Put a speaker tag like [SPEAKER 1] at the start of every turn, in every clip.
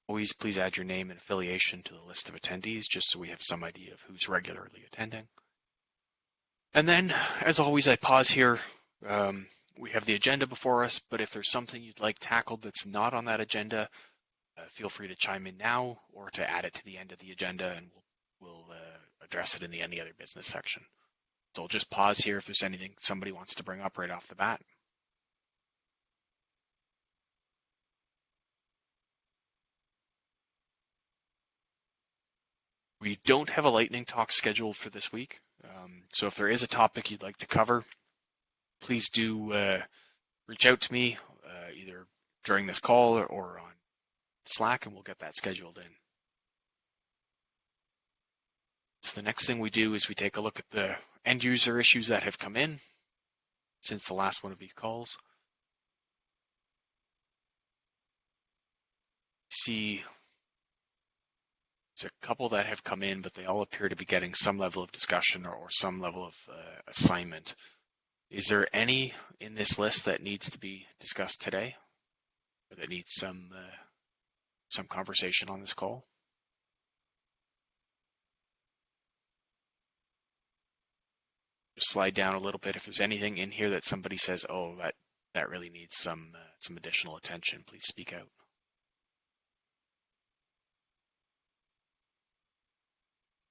[SPEAKER 1] Always please add your name and affiliation to the list of attendees just so we have some idea of who's regularly attending. And then, as always, I pause here. We have the agenda before us, but if there's something you'd like tackled that's not on that agenda, feel free to chime in now or to add it to the end of the agenda, and we'll address it in the any other business section. So I'll just pause here if there's anything somebody wants to bring up right off the bat. We don't have a lightning talk scheduled for this week, so if there is a topic you'd like to cover, please do reach out to me either during this call or on Slack, and we'll get that scheduled in. So the next thing we do is we take a look at the end user issues that have come in since the last one of these calls. See, there's a couple that have come in, but they all appear to be getting some level of discussion or some level of assignment. Is there any in this list that needs to be discussed today, or that needs some conversation on this call? Just slide down a little bit. If there's anything in here that somebody says, oh, that really needs some additional attention, please speak out.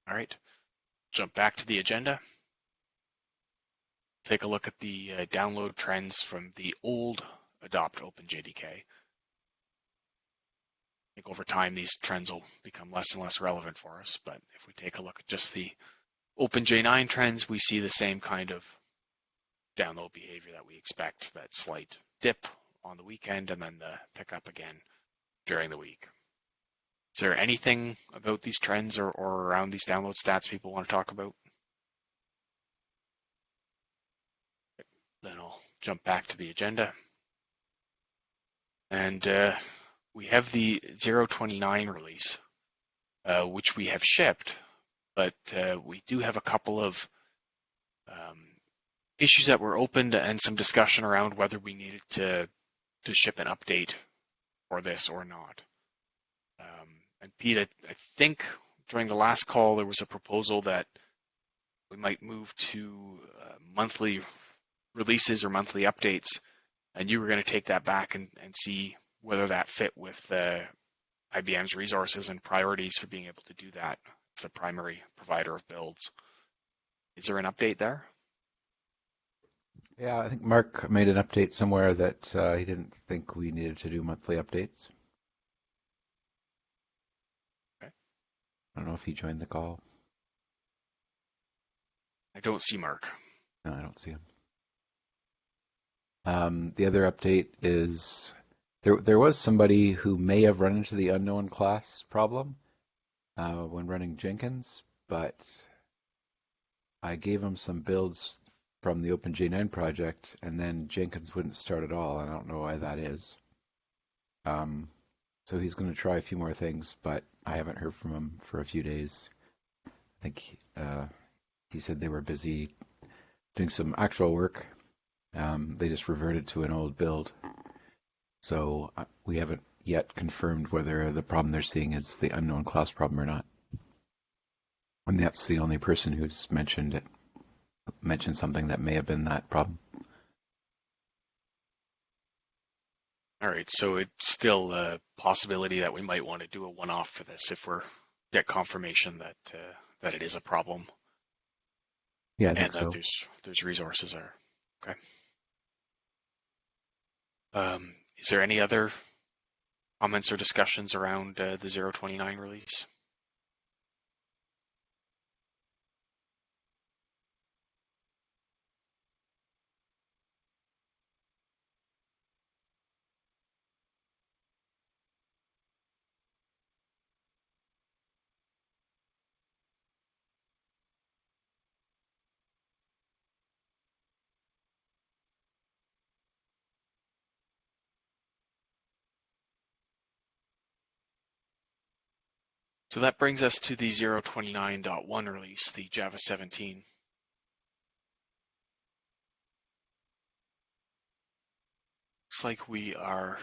[SPEAKER 1] All right, jump back to the agenda. Take a look at the download trends from the old Adopt OpenJDK. I think over time these trends will become less and less relevant for us, but if we take a look at just the OpenJ9 trends, we see the same kind of download behavior that we expect, that slight dip on the weekend and then the pickup again during the week. Is there anything about these trends or around these download stats people want to talk about? Then I'll jump back to the agenda. And we have the 0.29 release, which we have shipped, but we do have a couple of issues that were opened and some discussion around whether we needed to ship an update for this or not. And Pete, I think during the last call there was a proposal that we might move to monthly releases or monthly updates, and you were going to take that back and see whether that fit with IBM's resources and priorities for being able to do that. It's the primary provider of builds. Is there an update there?
[SPEAKER 2] Yeah, I think Mark made an update somewhere that he didn't think we needed to do monthly updates.
[SPEAKER 1] Okay.
[SPEAKER 2] I don't know if he joined the call.
[SPEAKER 1] I don't see Mark.
[SPEAKER 2] No, I don't see him. The other update is there was somebody who may have run into the unknown class problem when running Jenkins, but I gave him some builds from the OpenJ9 project, and then Jenkins wouldn't start at all, and I don't know why that is. So he's going to try a few more things, but I haven't heard from him for a few days. I think he said they were busy doing some actual work. They just reverted to an old build. So we haven't yet confirmed whether the problem they're seeing is the unknown class problem or not. And that's the only person who's mentioned something that may have been that problem.
[SPEAKER 1] All right, so it's still a possibility that we might want to do a one-off for this if we get confirmation that it is a problem.
[SPEAKER 2] Yeah, I think
[SPEAKER 1] and that
[SPEAKER 2] so.
[SPEAKER 1] there's resources there. Okay. Is there any other comments or discussions around the 0.29 release? So that brings us to the 0.29.1 release, the Java 17. Looks like we are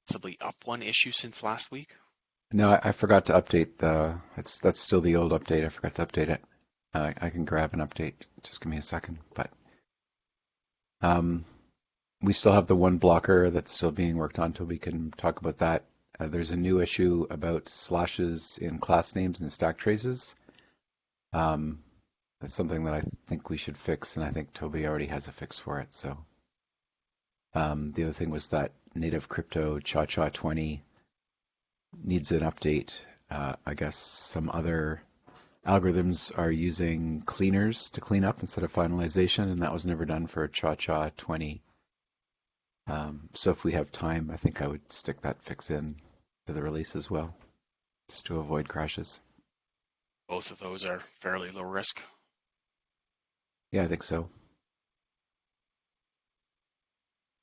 [SPEAKER 1] possibly up one issue since last week?
[SPEAKER 2] No, I forgot to update that's still the old update. I forgot to update it. I can grab an update. Just give me a second. But we still have the one blocker that's still being worked on, so we can talk about that. There's a new issue about slashes in class names and stack traces. That's something that I think we should fix, and I think Toby already has a fix for it. So the other thing was that native crypto Cha-Cha 20 needs an update. I guess some other algorithms are using cleaners to clean up instead of finalization, and that was never done for Cha-Cha 20. So if we have time, I think I would stick that fix in to the release as well, just to avoid crashes.
[SPEAKER 1] Both of those are fairly low risk.
[SPEAKER 2] Yeah, I think so.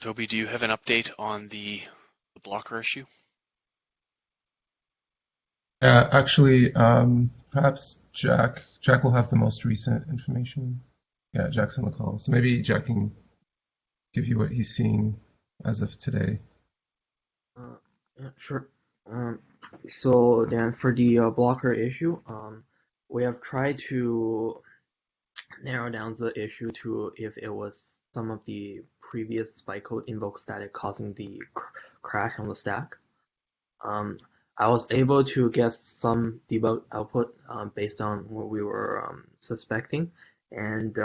[SPEAKER 1] Toby, do you have an update on the blocker issue?
[SPEAKER 3] Actually, perhaps Jack will have the most recent information. Yeah, Jack's on the call. So maybe Jack can give you what he's seeing as of today.
[SPEAKER 4] Yeah, sure. So then for the blocker issue, we have tried to narrow down the issue to if it was some of the previous bytecode invoke static causing the crash on the stack. I was able to get some debug output based on what we were suspecting, and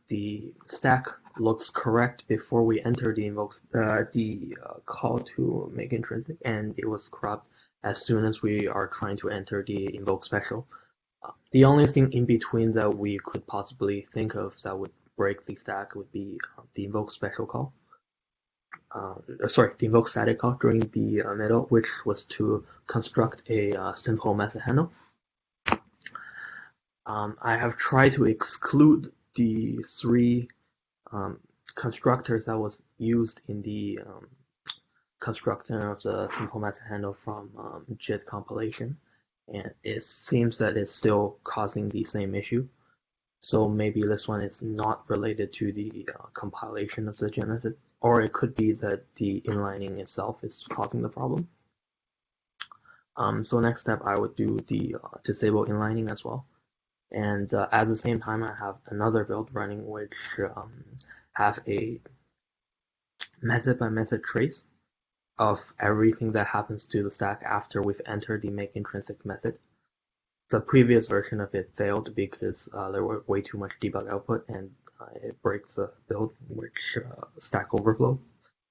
[SPEAKER 4] the stack looks correct before we enter the call to make intrinsic, and it was corrupt as soon as we are trying to enter the invoke special. The only thing in between that we could possibly think of that would break the stack would be the invoke special call. The invoke static call during the middle, which was to construct a simple method handle. I have tried to exclude the three constructors that was used in the construction of the simple method handle from JIT compilation, and it seems that it's still causing the same issue. So maybe this one is not related to the compilation of the JIT method, or it could be that the inlining itself is causing the problem. So next step, I would do the disable inlining as well. And at the same time, I have another build running which have a method by method trace of everything that happens to the stack after we've entered the make intrinsic method. The previous version of it failed because there were way too much debug output, and it breaks the build, which stack overflow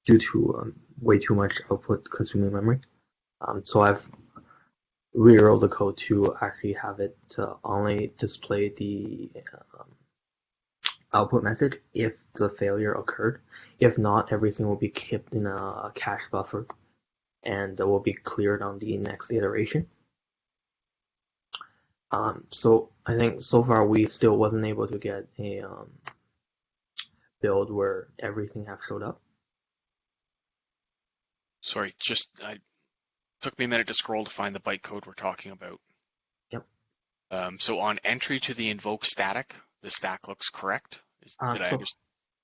[SPEAKER 4] due to way too much output consuming memory. So I've rewrote the code to actually have it only display the output message if the failure occurred. If not, everything will be kept in a cache buffer and will be cleared on the next iteration. So I think so far we still wasn't able to get a build where everything have showed up.
[SPEAKER 1] Sorry, it took me a minute to scroll to find the bytecode we're talking about.
[SPEAKER 4] Yep.
[SPEAKER 1] So on entry to the invoke static, the stack looks correct. Did I understand?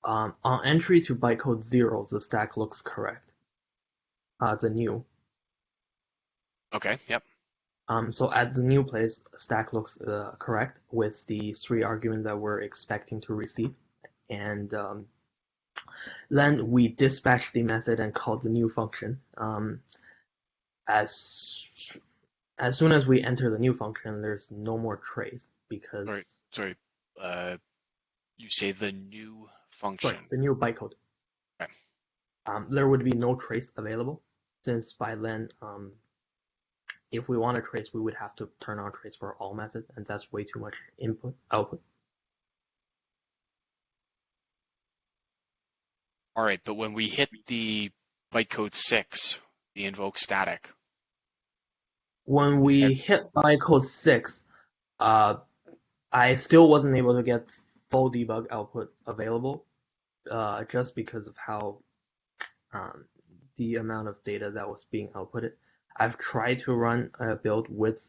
[SPEAKER 4] On entry to bytecode 0, the stack looks correct. The new.
[SPEAKER 1] Okay, yep.
[SPEAKER 4] So at the new place, stack looks correct with the 3 arguments that we're expecting to receive. And then we dispatch the method and call the new function. As soon as we enter the new function, there's no more trace because...
[SPEAKER 1] Sorry. You say the new function.
[SPEAKER 4] Sorry, the new bytecode.
[SPEAKER 1] Okay.
[SPEAKER 4] There would be no trace available, since by then, if we want to trace, we would have to turn on trace for all methods, and that's way too much output.
[SPEAKER 1] All right, but when we hit the bytecode 6, the invoke static.
[SPEAKER 4] When we hit bytecode 6, I still wasn't able to get full debug output available, just because of how the amount of data that was being outputted. I've tried to run a build with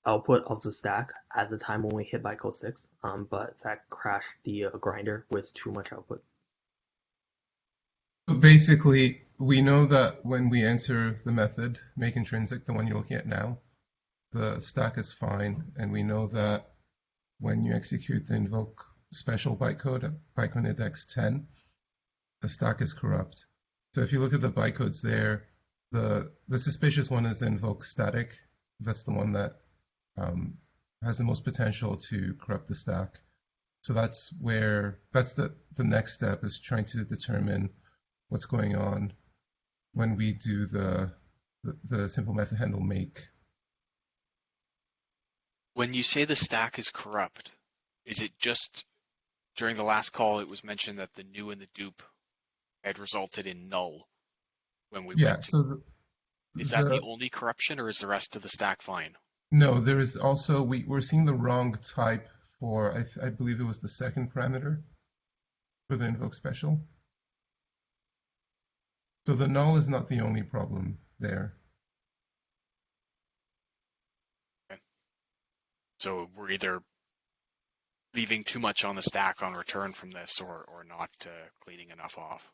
[SPEAKER 4] output of the stack at the time when we hit bytecode 6, but that crashed the grinder with too much output.
[SPEAKER 3] So basically, we know that when we enter the method, make intrinsic, the one you're looking at now, the stack is fine. And we know that when you execute the invoke special bytecode at bytecode index 10, the stack is corrupt. So if you look at the bytecodes there, the suspicious one is the invoke static. That's the one that has the most potential to corrupt the stack. So that's the next step, is trying to determine what's going on when we do the simple method handle make.
[SPEAKER 1] When you say the stack is corrupt, is it just during the last call it was mentioned that the new and the dupe had resulted in null when we
[SPEAKER 3] Yeah,
[SPEAKER 1] went to,
[SPEAKER 3] so
[SPEAKER 1] is that the only corruption, or is the rest of the stack fine?
[SPEAKER 3] no, there is also, we're seeing the wrong type for, I believe it was the second parameter for the invoke special. So the null is not the only problem there.
[SPEAKER 1] Okay. So we're either leaving too much on the stack on return from this, or not cleaning enough off.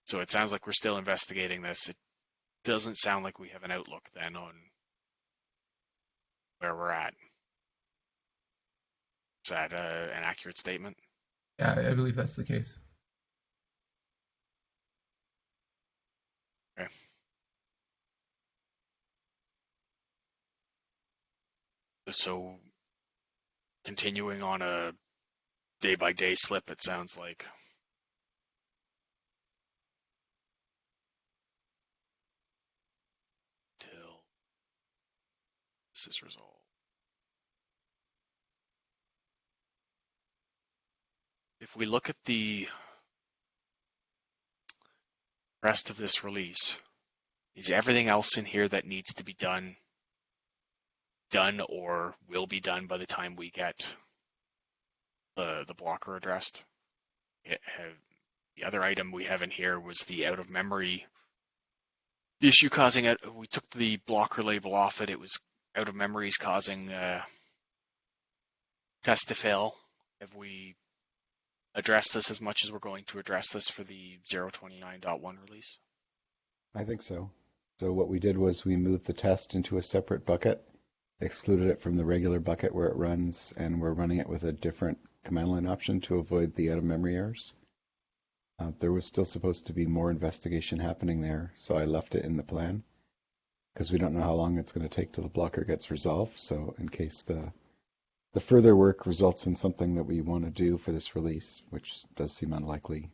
[SPEAKER 1] So it sounds like we're still investigating this. It doesn't sound like we have an outlook then on where we're at. Is that an accurate statement?
[SPEAKER 3] Yeah, I believe that's the case.
[SPEAKER 1] Okay. So continuing on a day-by-day slip, it sounds like. Till this is resolved. If we look at the rest of this release, is everything else in here that needs to be done or will be done by the time we get the blocker addressed? The other item we have in here was the out of memory issue causing it. We took the blocker label off it. It was out of memories causing test to fail. Have we addressed this as much as we're going to address this for the 0.29.1 release?
[SPEAKER 2] I think so. So what we did was we moved the test into a separate bucket, excluded it from the regular bucket where it runs, and we're running it with a different command line option to avoid the out-of-memory errors. There was still supposed to be more investigation happening there, so I left it in the plan because we don't know how long it's going to take till the blocker gets resolved. So in case the further work results in something that we want to do for this release, which does seem unlikely,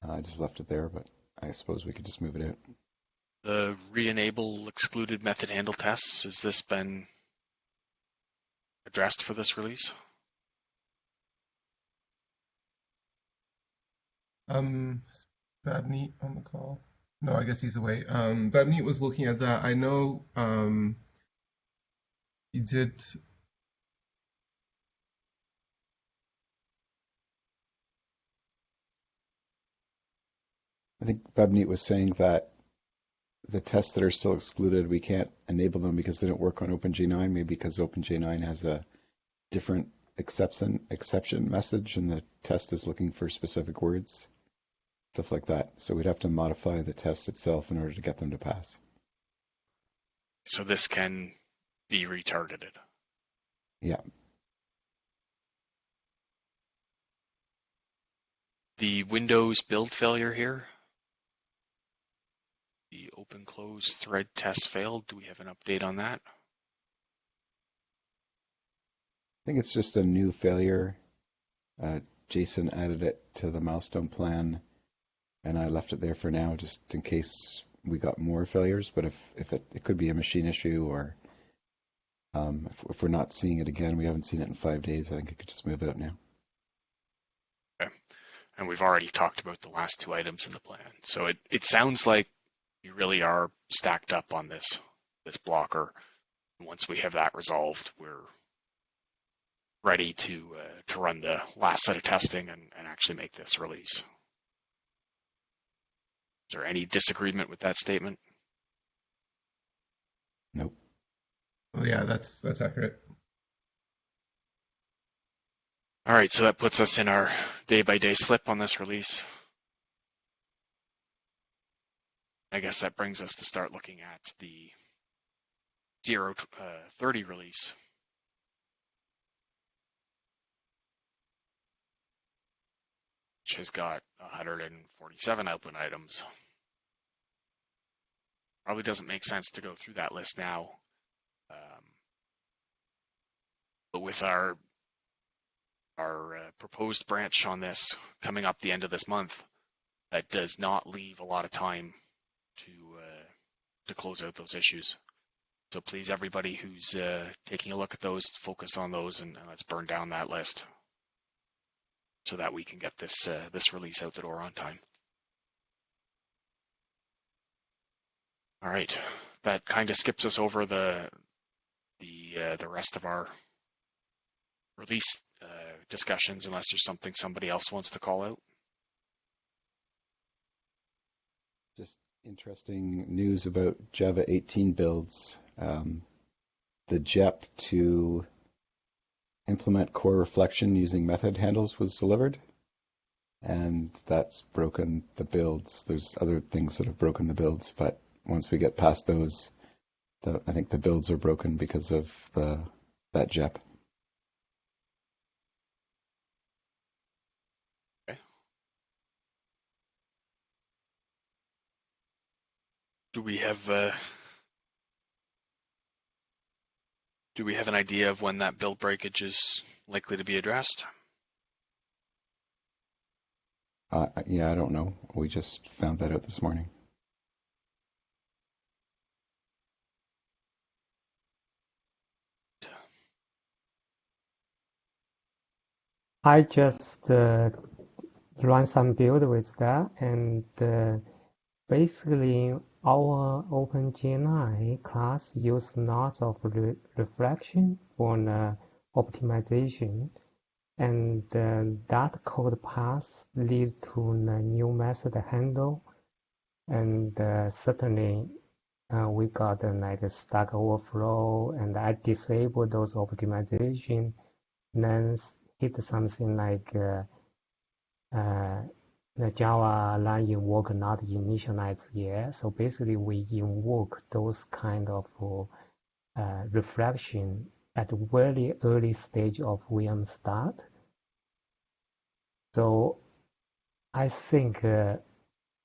[SPEAKER 2] I just left it there, but I suppose we could just move it out.
[SPEAKER 1] The re-enable excluded method handle tests, has this been addressed for this release?
[SPEAKER 3] Babneet on the call. No, I guess he's away. Babneet was looking at that. I know he did.
[SPEAKER 2] I think Babneet was saying that the tests that are still excluded, we can't enable them because they don't work on OpenJ9, maybe because OpenJ9 has a different exception message and the test is looking for specific words, stuff like that. So we'd have to modify the test itself in order to get them to pass.
[SPEAKER 1] So this can be retargeted.
[SPEAKER 2] Yeah.
[SPEAKER 1] The Windows build failure here, the open close thread test failed. Do we have an update on that?
[SPEAKER 2] I think it's just a new failure. Jason added it to the milestone plan, and I left it there for now just in case we got more failures. But if it could be a machine issue, or if we're not seeing it again, we haven't seen it in 5 days, I think I could just move it out now.
[SPEAKER 1] Okay. And we've already talked about the last two items in the plan. So it sounds like we really are stacked up on this blocker. Once we have that resolved, we're ready to run the last set of testing and actually make this release. Is there any disagreement with that statement?
[SPEAKER 2] Nope.
[SPEAKER 3] Well, yeah, that's accurate.
[SPEAKER 1] All right, so that puts us in our day-by-day slip on this release. I guess that brings us to start looking at the 0.30 release. Which has got 147 output items. Probably doesn't make sense to go through that list now. But with our proposed branch on this coming up the end of this month, that does not leave a lot of time to close out those issues. So please, everybody who's taking a look at those, focus on those, and let's burn down that list so that we can get this release out the door on time. All right, that kind of skips us over the rest of our release discussions, unless there's something somebody else wants to call out.
[SPEAKER 2] Just interesting news about Java 18 builds. The JEP to implement core reflection using method handles was delivered, and that's broken the builds. There's other things that have broken the builds, but once we get past those, I think the builds are broken because of that JEP.
[SPEAKER 1] Okay. Do we have an idea of when that build breakage is likely to be addressed?
[SPEAKER 2] Yeah, I don't know. We just found that out this morning.
[SPEAKER 5] I just run some build with that, and basically our OpenJ9 class use lots of reflection for the optimization, and that code path leads to the new method handle, and certainly we got like a Stack Overflow, and I disable those optimization, then hit something like the Java line invoke not initialized yet. So basically we invoke those kind of reflection at very early stage of VM start. So I think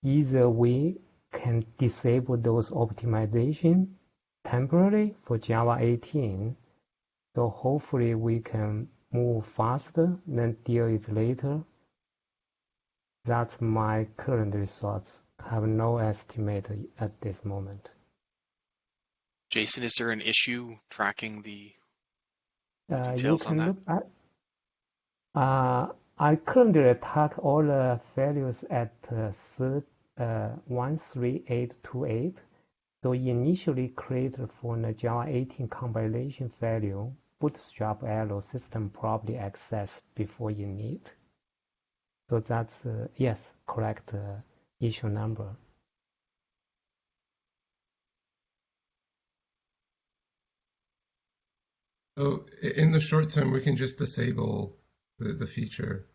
[SPEAKER 5] either we can disable those optimization temporarily for Java 18. So hopefully we can move faster than deal it later. That's my current results. I have no estimate at this moment.
[SPEAKER 1] Jason, is there an issue tracking the
[SPEAKER 5] You
[SPEAKER 1] details on
[SPEAKER 5] can
[SPEAKER 1] that?
[SPEAKER 5] look at. I currently attack all the values at 13828. So initially created for the Java 18 compilation value, bootstrap error system probably access before you need. So that's yes, correct issue number.
[SPEAKER 3] So in the short term, we can just disable the feature.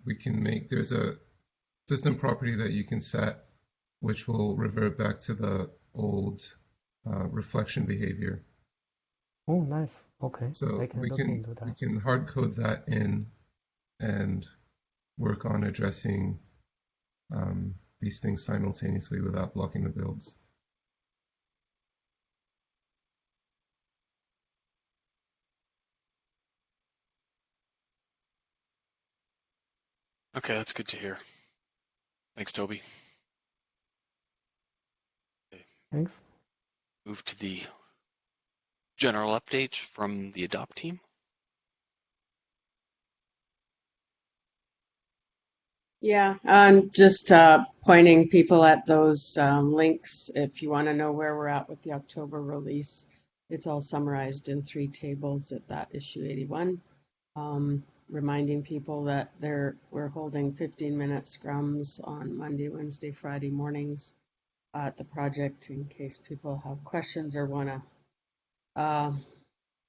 [SPEAKER 3] We can there's a system property that you can set, which will revert back to the old reflection behavior.
[SPEAKER 5] Oh, nice. Okay.
[SPEAKER 3] So we can hard code that in and work on addressing these things simultaneously without blocking the builds.
[SPEAKER 1] Okay, that's good to hear. Thanks, Toby. Okay.
[SPEAKER 5] Thanks.
[SPEAKER 1] Move to the general update from the Adopt team.
[SPEAKER 6] Yeah, I'm just pointing people at those links if you want to know where we're at with the October release. It's all summarized in 3 tables at that issue 81. reminding people that we're holding 15-minute scrums on Monday, Wednesday, Friday mornings at the project in case people have questions or want to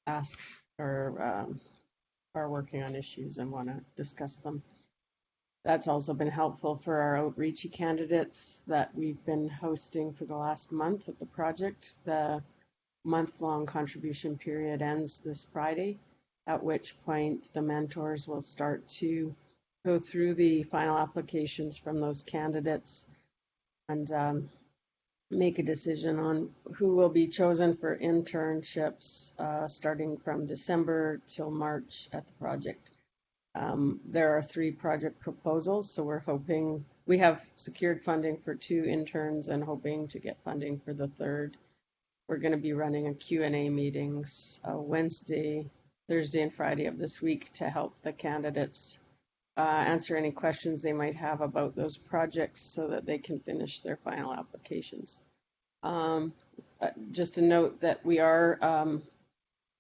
[SPEAKER 6] ask or are working on issues and want to discuss them. That's also been helpful for our outreachy candidates that we've been hosting for the last month at the project. The month-long contribution period ends this Friday, at which point the mentors will start to go through the final applications from those candidates and make a decision on who will be chosen for internships starting from December till March at the project. There are 3 project proposals, so we're hoping we have secured funding for 2 interns and hoping to get funding for the 3rd. We're going to be running a Q&A meetings Wednesday, Thursday, and Friday of this week to help the candidates answer any questions they might have about those projects so that they can finish their final applications. Just a note that we are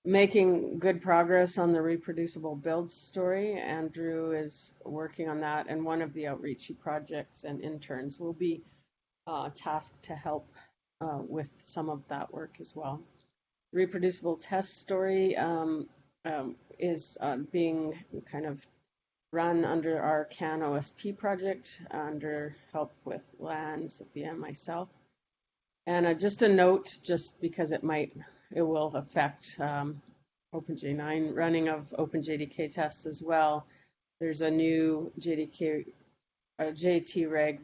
[SPEAKER 6] making good progress on the reproducible build story. Andrew is working on that, and one of the outreachy projects and interns will be tasked to help with some of that work as well. The reproducible test story is being kind of run under our CAN OSP project under help with Lan, Sophia, and myself. And just a note, just because it will affect OpenJ9 running of OpenJDK tests as well. There's a new JTREG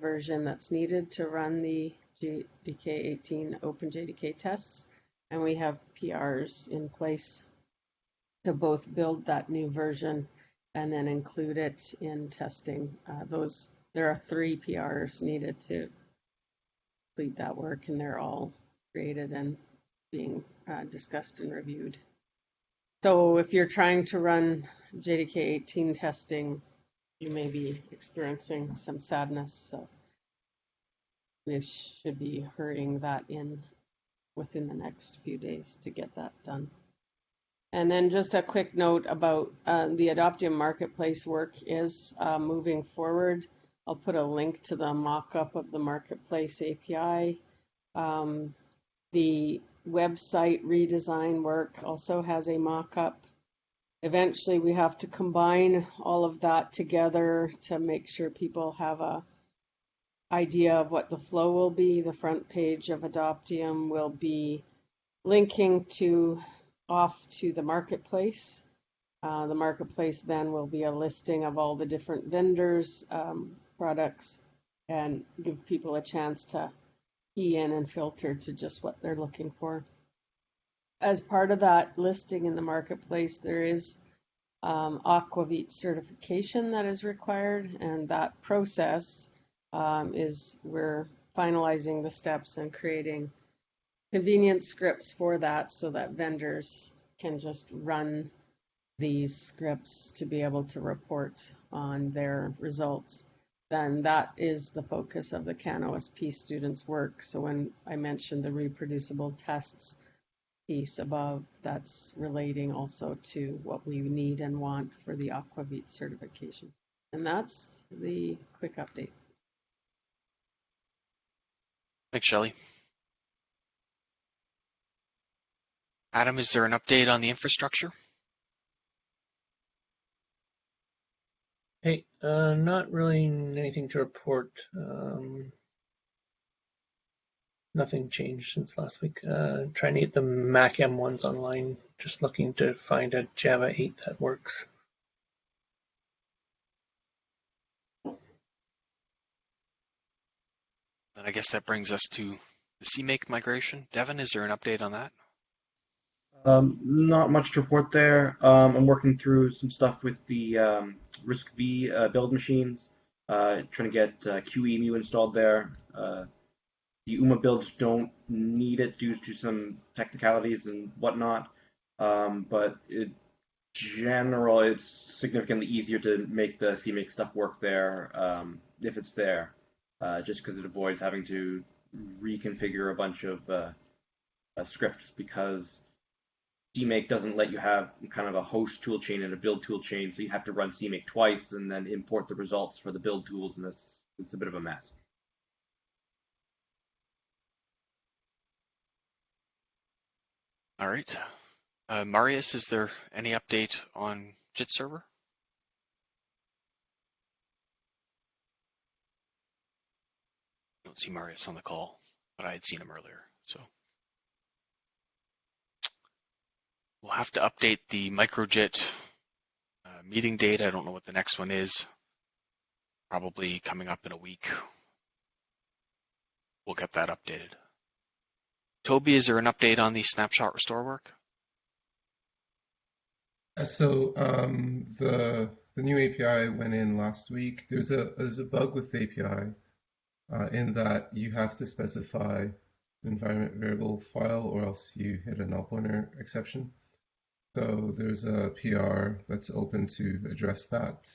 [SPEAKER 6] version that's needed to run the JDK 18 OpenJDK tests, and we have PRs in place to both build that new version and then include it in testing. There are 3 PRs needed to complete that work, and they're all created and being discussed and reviewed. So if you're trying to run JDK 18 testing, you may be experiencing some sadness. So we should be hurrying that in within the next few days to get that done. And then just a quick note about the Adoptive Marketplace work is moving forward. I'll put a link to the mock-up of the Marketplace API. The website redesign work also has a mock-up. Eventually, we have to combine all of that together to make sure people have a idea of what the flow will be. The front page of Adoptium will be linking off to the Marketplace. The Marketplace then will be a listing of all the different vendors, products, and give people a chance to key in and filter to just what they're looking for. As part of that listing in the Marketplace, there is Aquavit certification that is required, and that process we're finalizing the steps and creating convenient scripts for that so that vendors can just run these scripts to be able to report on their results. Then that is the focus of the CAN OSP students' work. So when I mentioned the reproducible tests piece above, that's relating also to what we need and want for the Aquavit certification. And that's the quick update.
[SPEAKER 1] Thanks, Shelley. Adam, is there an update on the infrastructure?
[SPEAKER 7] Hey, not really anything to report. Nothing changed since last week. Trying to get the Mac M1s online. Just looking to find a Java 8 that works.
[SPEAKER 1] Then I guess that brings us to the Cmake migration. Devin, is there an update on that?
[SPEAKER 8] Not much to report there. I'm working through some stuff with the RISC-V build machines, trying to get QEMU installed there. The UMA builds don't need it due to some technicalities and whatnot, but in general, it's significantly easier to make the Cmake stuff work there if it's there, just because it avoids having to reconfigure a bunch of scripts, because Cmake doesn't let you have kind of a host toolchain and a build toolchain, so you have to run Cmake twice and then import the results for the build tools, and it's a bit of a mess.
[SPEAKER 1] All right. Marius, is there any update on JIT server? I don't see Marius on the call, but I had seen him earlier. So we'll have to update the microjit meeting date. I don't know what the next one is. Probably coming up in a week. We'll get that updated. Toby, is there an update on the snapshot restore work?
[SPEAKER 3] So the new API went in last week. There's a bug with the API in that you have to specify the environment variable file or else you hit a null pointer exception. So there's a PR that's open to address that.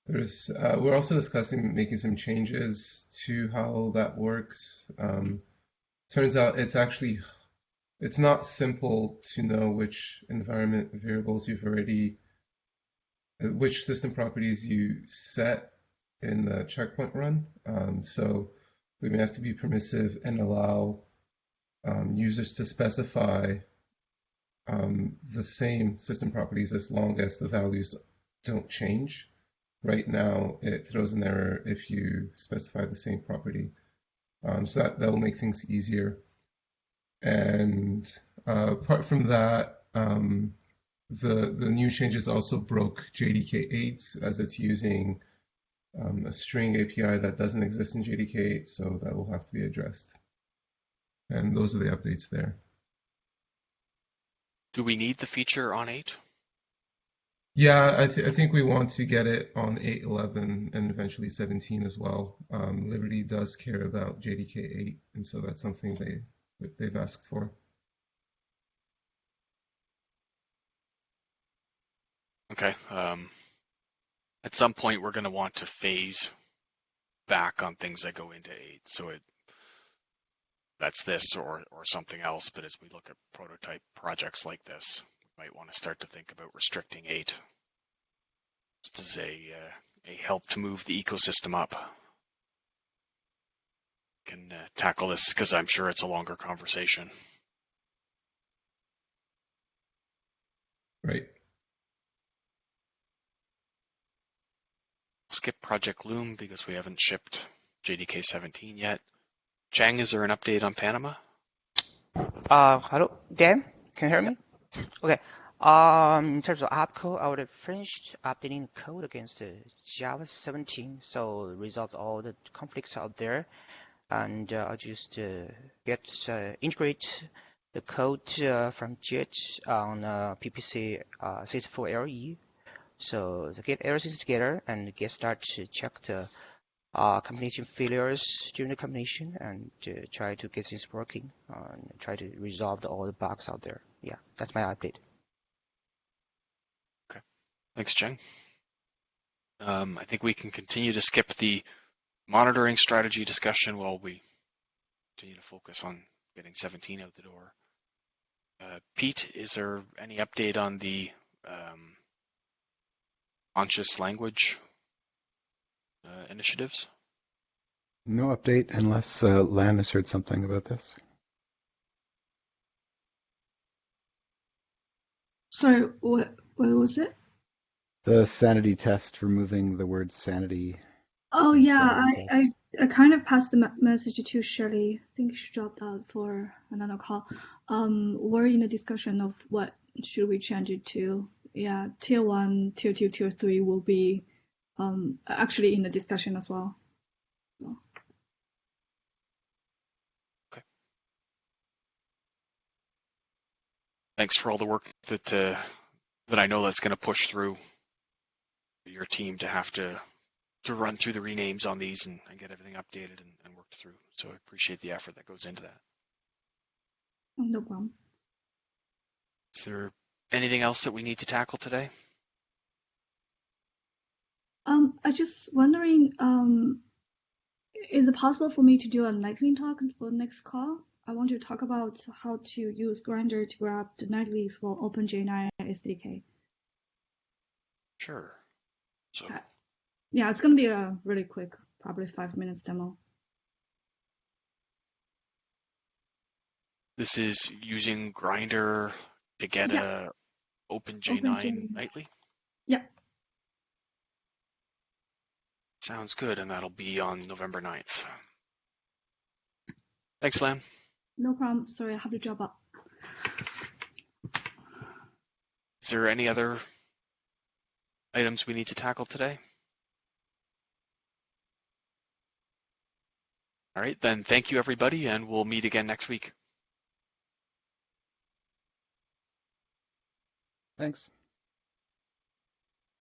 [SPEAKER 3] We're also discussing making some changes to how that works. Turns out it's not simple to know which environment variables which system properties you set in the checkpoint run. So we may have to be permissive and allow users to specify the same system properties as long as the values don't change. Right now, it throws an error if you specify the same property. So that will make things easier. And apart from that, the new changes also broke JDK8 as it's using a string API that doesn't exist in JDK8, so that will have to be addressed. And those are the updates there.
[SPEAKER 1] Do we need the feature on 8?
[SPEAKER 3] Yeah, I think we want to get it on 8.11 and eventually 17 as well. Liberty does care about JDK8, and so that's something they've asked for.
[SPEAKER 1] Okay. At some point, we're going to want to phase back on things that go into 8. So that's this or something else. But as we look at prototype projects like this, we might want to start to think about restricting 8 just as a help to move the ecosystem up. Can tackle this because I'm sure it's a longer conversation.
[SPEAKER 3] Right.
[SPEAKER 1] Skip Project Loom because we haven't shipped JDK 17 yet. Chang, is there an update on Panama?
[SPEAKER 9] Hello, Dan, can you hear me? Okay. In terms of opcode, I would have finished updating the code against Java 17, so resolve all the conflicts out there, and I'll just integrate the code from JIT on PPC 64LE. So to get everything together and get started to check the combination failures during the combination and to try to get things working and try to resolve all the bugs out there. Yeah, that's my update.
[SPEAKER 1] Okay, thanks, Cheng. I think we can continue to skip the monitoring strategy discussion while we continue to focus on getting 17 out the door. Pete, is there any update on the conscious language initiatives?
[SPEAKER 2] No update unless Lan has heard something about this.
[SPEAKER 10] Sorry, what was it?
[SPEAKER 2] The sanity test, removing the word sanity.
[SPEAKER 10] Oh yeah, I kind of passed the message to Shirley. I think she dropped out for another call. We're in the discussion of what should we change it to. Yeah, tier 1, tier 2, tier 3 will be actually in the discussion as well. So.
[SPEAKER 1] Okay. Thanks for all the work that I know that's going to push through your team to have to run through the renames on these and get everything updated and worked through. So I appreciate the effort that goes into that.
[SPEAKER 10] No problem.
[SPEAKER 1] Is there anything else that we need to tackle today?
[SPEAKER 10] I just wondering, is it possible for me to do a lightning talk for the next call? I want to talk about how to use Grindr to grab the nightlies for OpenJ9 SDK.
[SPEAKER 1] Sure. So
[SPEAKER 10] yeah, it's going to be a really quick, probably 5 minutes demo.
[SPEAKER 1] this is using Grindr to get a OpenJ9 nightly?
[SPEAKER 10] Yeah.
[SPEAKER 1] Sounds good, and that'll be on November 9th. Thanks, Lam.
[SPEAKER 10] No problem. Sorry, I have to drop out.
[SPEAKER 1] Is there any other items we need to tackle today? All right, then thank you, everybody, and we'll meet again next week.
[SPEAKER 2] Thanks.